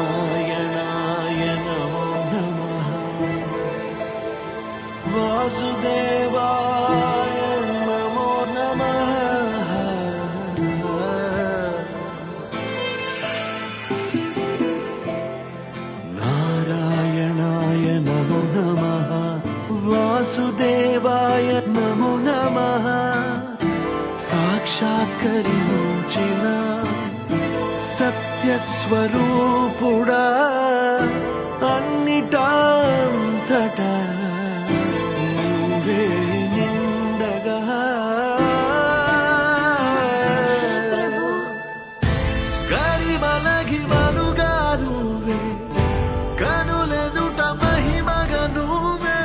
नारायणाय नमो नमः वासुदेवाय नमो नमः नारायणाय नमो नमः वासुदेवाय नमो नमः साक्षात्कరించిన సత్యస్వరూపుడా అన్నిటాంతటా నువ్వే నిండగా కరిమలగి మనుగా నువ్వే కనులెదుట మహిమగా నువ్వే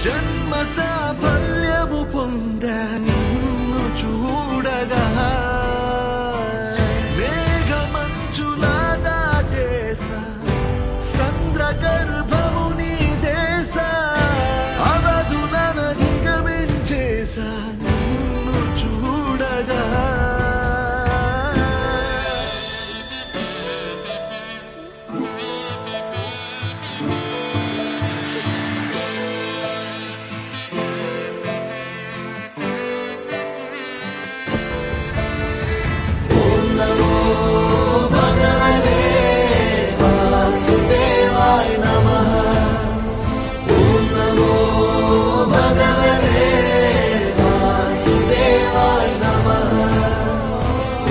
జన్మ సాఫల్యము పొందా నిన్ను చూడగా గర్భము నీ దేశ అవధులను దిగమించేసా నిన్ను చూడగా ఓం నమో భగవతే వాసుదేవాయ నమః ఓం నమో భగవతే వాసుదేవాయ నమః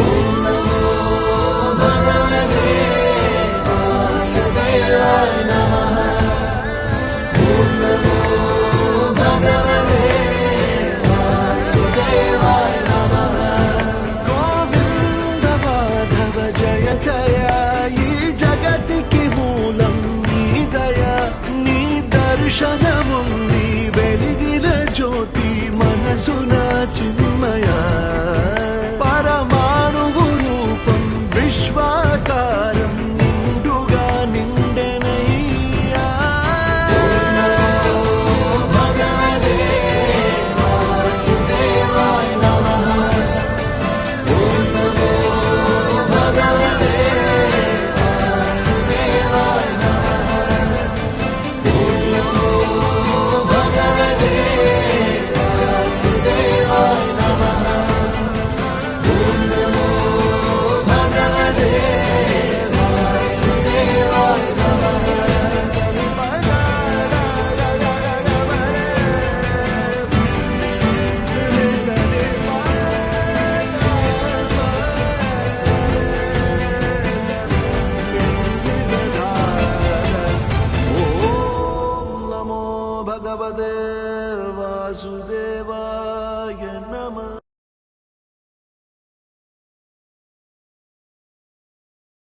ఓం నమో భగవతే వాసుదేవాయ నమః ఓం నమో భగవతే వాసుదేవాయ నమః గోవింద మాధవ జయ జయ ఈ జగతికి మూలం నీ దయ నీ దర్శనముంది వెలిగిన జ్యోతి మనసున చిన్మయ పరమాణువు రూపం విశ్వాకారం నిండుగా నిండెనయ్యా భగవతే వాసుదేవాయ నమః ఓం నమో భగవతే వాసుదేవాయ నమః ఓం నమో భగవతే వాసుదేవాయ నమః ఓం నమో భగవతే వాసుదేవాయ ఓం నమో భగవతే